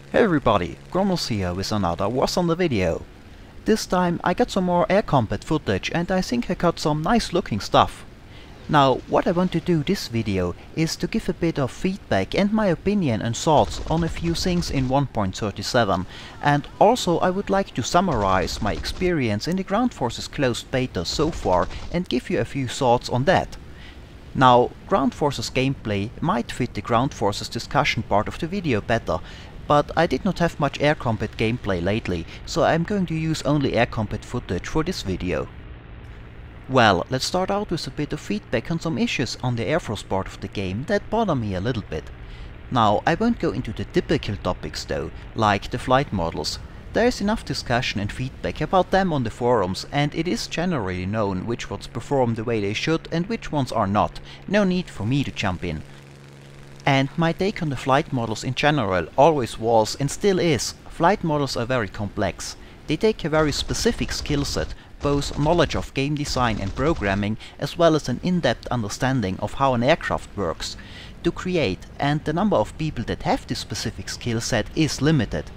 Hey everybody, Grommel's here with another Warthunder video. This time I got some more air combat footage and I think I got some nice looking stuff. Now what I want to do this video is to give a bit of feedback and my opinion and thoughts on a few things in 1.37, and also I would like to summarize my experience in the Ground Forces closed beta so far and give you a few thoughts on that. Now, Ground Forces gameplay might fit the Ground Forces discussion part of the video better, but I did not have much air combat gameplay lately, so I'm going to use only air combat footage for this video. Well, let's start out with a bit of feedback on some issues on the Air Force part of the game that bother me a little bit. Now, I won't go into the typical topics though, like the flight models. There is enough discussion and feedback about them on the forums, and it is generally known which ones perform the way they should and which ones are not. No need for me to jump in. And my take on the flight models in general always was and still is: flight models are very complex. They take a very specific skill set, both knowledge of game design and programming, as well as an in-depth understanding of how an aircraft works, to create, and the number of people that have this specific skill set is limited.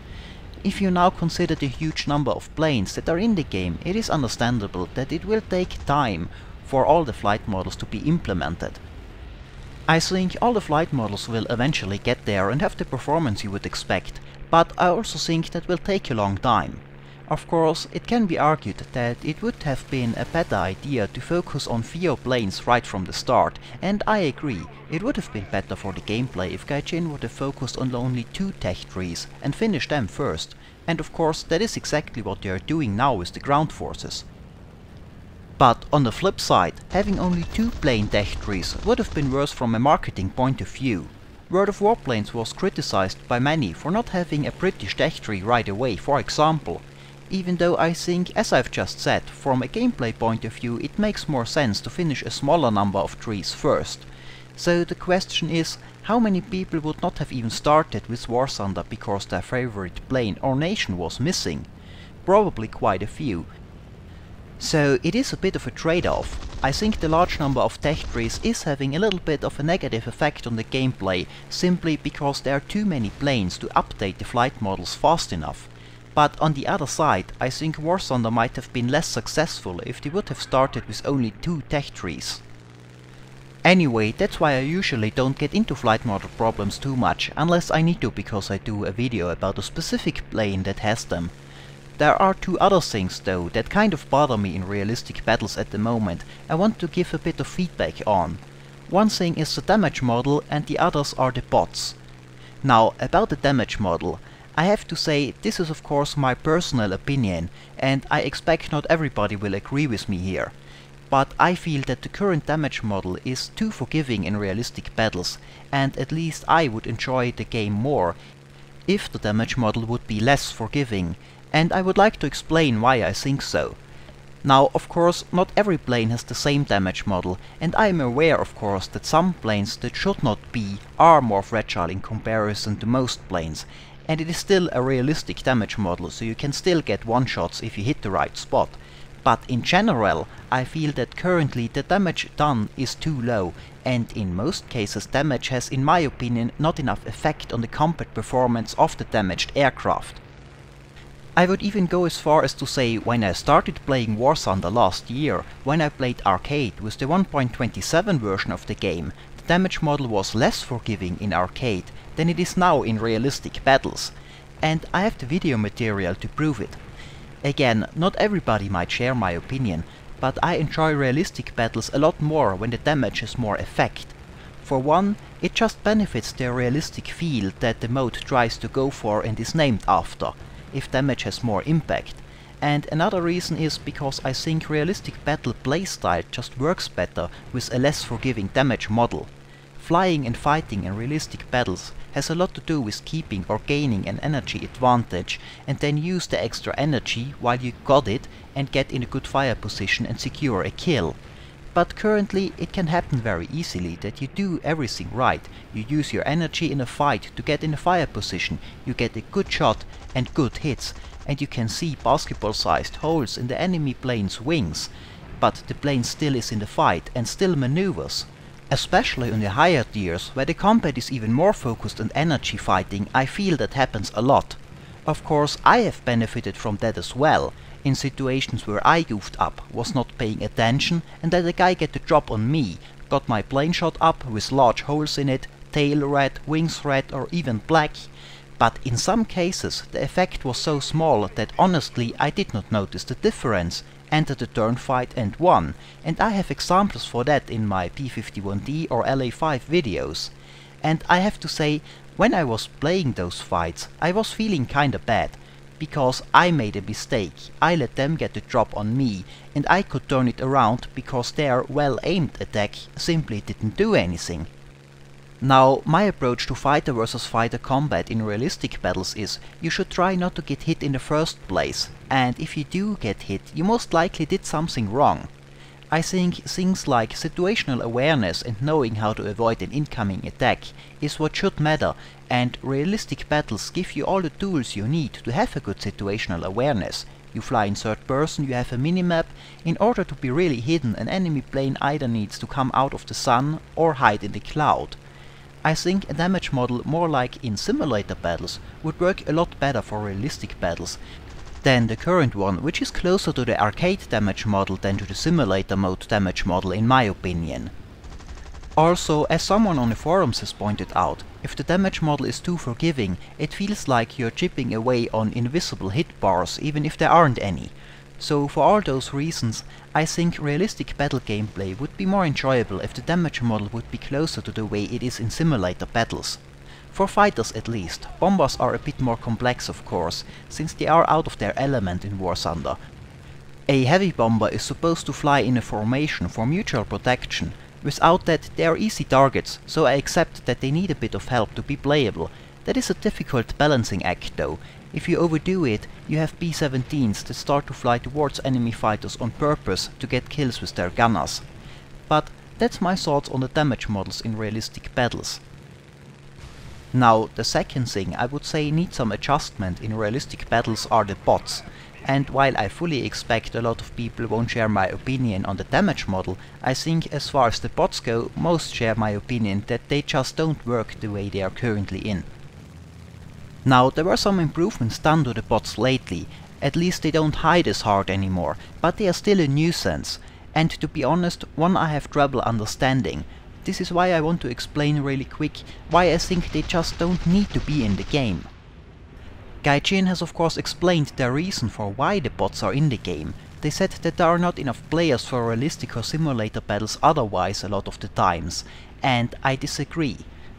If you now consider the huge number of planes that are in the game, it is understandable that it will take time for all the flight models to be implemented. I think all the flight models will eventually get there and have the performance you would expect, but I also think that will take a long time. Of course, it can be argued that it would have been a better idea to focus on fewer planes right from the start, and I agree, it would have been better for the gameplay if Gaijin would have focused on only 2 tech trees and finished them first, and of course that is exactly what they are doing now with the ground forces. But on the flip side, having only 2 plane tech trees would have been worse from a marketing point of view. World of Warplanes was criticized by many for not having a British tech tree right away, for example. Even though I think, as I've just said, from a gameplay point of view it makes more sense to finish a smaller number of trees first. So the question is, how many people would not have even started with Warthunder because their favorite plane or nation was missing? Probably quite a few. So it is a bit of a trade-off. I think the large number of tech trees is having a little bit of a negative effect on the gameplay, simply because there are too many planes to update the flight models fast enough. But on the other side, I think Warthunder might have been less successful if they would have started with only 2 tech trees. Anyway, that's why I usually don't get into flight model problems too much, unless I need to because I do a video about a specific plane that has them. There are 2 other things though that kind of bother me in realistic battles at the moment I want to give a bit of feedback on. One thing is the damage model and the others are the bots. Now, about the damage model, I have to say this is of course my personal opinion, and I expect not everybody will agree with me here. But I feel that the current damage model is too forgiving in realistic battles, and at least I would enjoy the game more if the damage model would be less forgiving, and I would like to explain why I think so. Now, of course, not every plane has the same damage model, and I am aware of course that some planes that should not be are more fragile in comparison to most planes, and it is still a realistic damage model, so you can still get one-shots if you hit the right spot. But in general, I feel that currently the damage done is too low, and in most cases damage has, in my opinion, not enough effect on the combat performance of the damaged aircraft. I would even go as far as to say, when I started playing Warthunder last year, when I played arcade with the 1.27 version of the game, the damage model was less forgiving in arcade than it is now in realistic battles, and I have the video material to prove it. Again, not everybody might share my opinion, but I enjoy realistic battles a lot more when the damage has more effect. For one, it just benefits the realistic feel that the mode tries to go for and is named after, if damage has more impact. And another reason is because I think realistic battle playstyle just works better with a less forgiving damage model. Flying and fighting in realistic battles has a lot to do with keeping or gaining an energy advantage and then use the extra energy while you got it and get in a good fire position and secure a kill. But currently it can happen very easily that you do everything right. You use your energy in a fight to get in a fire position, you get a good shot and good hits, and you can see basketball-sized holes in the enemy plane's wings, but the plane still is in the fight and still maneuvers. Especially in the higher tiers, where the combat is even more focused on energy fighting, I feel that happens a lot. Of course, I have benefited from that as well, in situations where I goofed up, was not paying attention, and let a guy get the drop on me, got my plane shot up with large holes in it, tail red, wings red or even black. But in some cases the effect was so small that honestly I did not notice the difference, entered the turn fight and won, and I have examples for that in my P51D or LA5 videos. And I have to say, when I was playing those fights I was feeling kinda bad, because I made a mistake, I let them get the drop on me, and I could turn it around because their well-aimed attack simply didn't do anything. Now, my approach to fighter versus fighter combat in realistic battles is, you should try not to get hit in the first place, and if you do get hit, you most likely did something wrong. I think things like situational awareness and knowing how to avoid an incoming attack is what should matter, and realistic battles give you all the tools you need to have a good situational awareness. You fly in third person, you have a minimap. In order to be really hidden, an enemy plane either needs to come out of the sun or hide in the cloud. I think a damage model more like in simulator battles would work a lot better for realistic battles than the current one, which is closer to the arcade damage model than to the simulator mode damage model in my opinion. Also, as someone on the forums has pointed out, if the damage model is too forgiving, it feels like you're chipping away on invisible hit bars even if there aren't any. So for all those reasons, I think realistic battle gameplay would be more enjoyable if the damage model would be closer to the way it is in simulator battles. For fighters at least, bombers are a bit more complex of course, since they are out of their element in Warthunder. A heavy bomber is supposed to fly in a formation for mutual protection. Without that they are easy targets, so I accept that they need a bit of help to be playable. That is a difficult balancing act though. If you overdo it, you have B-17s that start to fly towards enemy fighters on purpose to get kills with their gunners. But that's my thoughts on the damage models in realistic battles. Now, the second thing I would say needs some adjustment in realistic battles are the bots. And while I fully expect a lot of people won't share my opinion on the damage model, I think as far as the bots go, most share my opinion that they just don't work the way they are currently in. Now, there were some improvements done to the bots lately. At least they don't hide as hard anymore, but they are still a nuisance. And to be honest, one I have trouble understanding. This is why I want to explain really quick why I think they just don't need to be in the game. Gaijin has of course explained their reason for why the bots are in the game. They said that there are not enough players for realistic or simulator battles otherwise a lot of the times, and I disagree.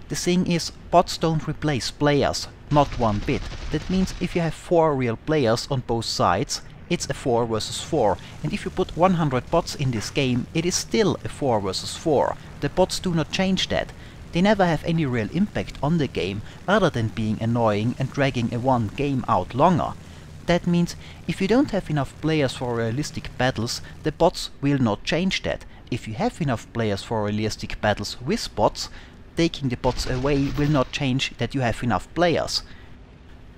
The thing is, bots don't replace players, not one bit. That means if you have 4 real players on both sides, it's a 4 versus 4, and if you put 100 bots in this game, it is still a 4 versus 4. The bots do not change that. They never have any real impact on the game, other than being annoying and dragging a one game out longer. That means, if you don't have enough players for realistic battles, the bots will not change that. If you have enough players for realistic battles with bots, taking the bots away will not change that you have enough players.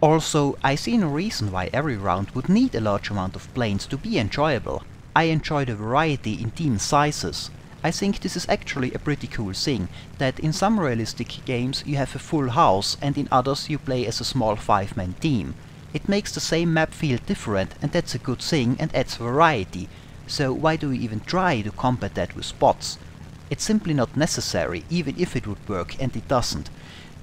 Also, I see no reason why every round would need a large amount of planes to be enjoyable. I enjoy the variety in team sizes. I think this is actually a pretty cool thing, that in some realistic games you have a full house and in others you play as a small 5-man team. It makes the same map feel different, and that's a good thing and adds variety. So why do we even try to combat that with bots? It's simply not necessary, even if it would work, and it doesn't.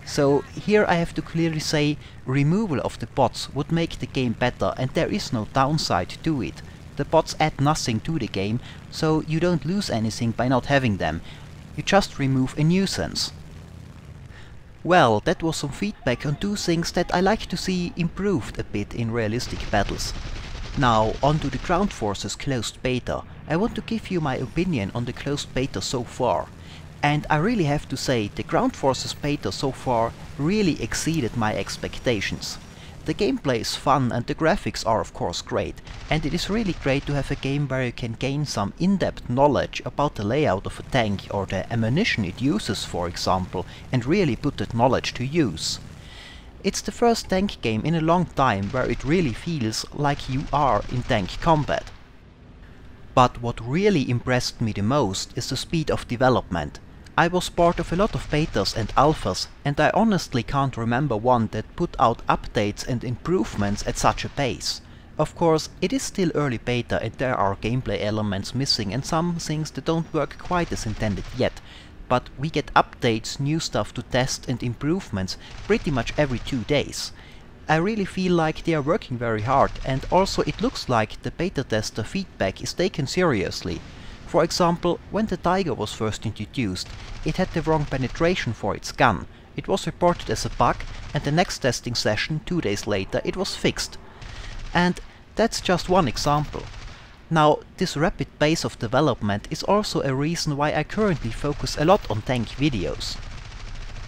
So here I have to clearly say, removal of the bots would make the game better, and there is no downside to it. The bots add nothing to the game, so you don't lose anything by not having them. You just remove a nuisance. Well, that was some feedback on 2 things that I like to see improved a bit in realistic battles. Now, on to the Ground Forces closed beta. I want to give you my opinion on the closed beta so far. And I really have to say, the Ground Forces beta so far really exceeded my expectations. The gameplay is fun and the graphics are of course great, and it is really great to have a game where you can gain some in-depth knowledge about the layout of a tank or the ammunition it uses, for example, and really put that knowledge to use. It's the first tank game in a long time where it really feels like you are in tank combat. But what really impressed me the most is the speed of development. I was part of a lot of betas and alphas, and I honestly can't remember one that put out updates and improvements at such a pace. Of course, it is still early beta and there are gameplay elements missing and some things that don't work quite as intended yet, but we get updates, new stuff to test and improvements pretty much every 2 days. I really feel like they are working very hard, and also it looks like the beta tester feedback is taken seriously. For example, when the Tiger was first introduced, it had the wrong penetration for its gun. It was reported as a bug, and the next testing session 2 days later it was fixed. And that's just one example. Now, this rapid pace of development is also a reason why I currently focus a lot on tank videos.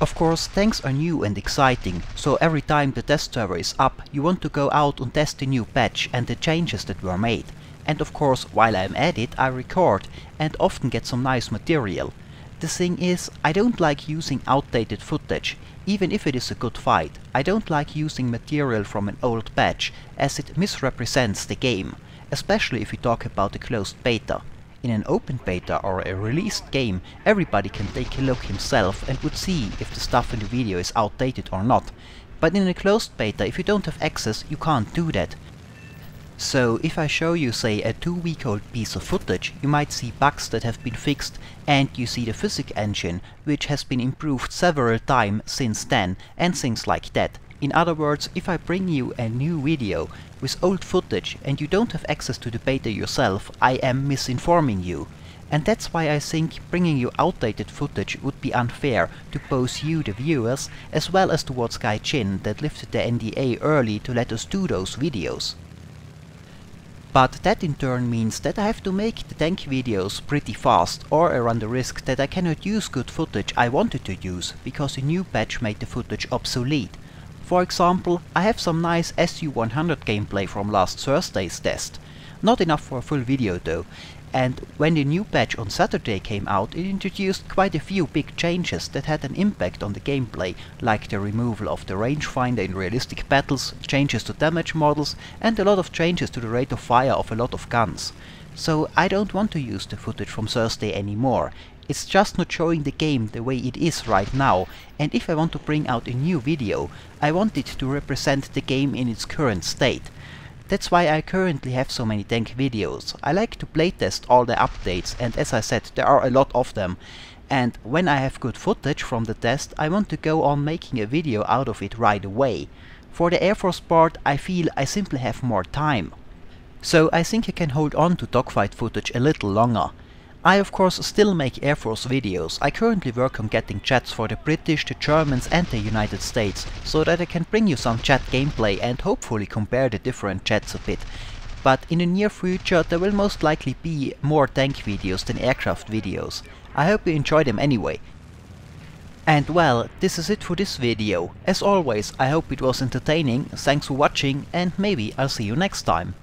Of course, tanks are new and exciting, so every time the test server is up, you want to go out and test the new patch and the changes that were made. And of course, while I'm at it, I record and often get some nice material. The thing is, I don't like using outdated footage, even if it is a good fight. I don't like using material from an old patch, as it misrepresents the game, especially if we talk about a closed beta. In an open beta or a released game, everybody can take a look himself and would see if the stuff in the video is outdated or not. But in a closed beta, if you don't have access, you can't do that. So if I show you, say, a 2-week-old piece of footage, you might see bugs that have been fixed, and you see the physics engine, which has been improved several times since then, and things like that. In other words, if I bring you a new video with old footage and you don't have access to the beta yourself, I am misinforming you. And that's why I think bringing you outdated footage would be unfair to both you, the viewers, as well as towards Gaijin that lifted the NDA early to let us do those videos. But that in turn means that I have to make the tank videos pretty fast, or I run the risk that I cannot use good footage I wanted to use, because a new patch made the footage obsolete. For example, I have some nice SU-100 gameplay from last Thursday's test. Not enough for a full video though, and when the new patch on Saturday came out, it introduced quite a few big changes that had an impact on the gameplay, like the removal of the rangefinder in realistic battles, changes to damage models, and a lot of changes to the rate of fire of a lot of guns. So I don't want to use the footage from Thursday anymore. It's just not showing the game the way it is right now, and if I want to bring out a new video, I want it to represent the game in its current state. That's why I currently have so many tank videos. I like to playtest all the updates, and as I said, there are a lot of them. And when I have good footage from the test, I want to go on making a video out of it right away. For the Air Force part, I feel I simply have more time. So I think I can hold on to dogfight footage a little longer. I of course still make Air Force videos. I currently work on getting chats for the British, the Germans and the United States, so that I can bring you some chat gameplay and hopefully compare the different chats a bit. But in the near future there will most likely be more tank videos than aircraft videos. I hope you enjoy them anyway. And well, this is it for this video. As always, I hope it was entertaining, thanks for watching, and maybe I'll see you next time.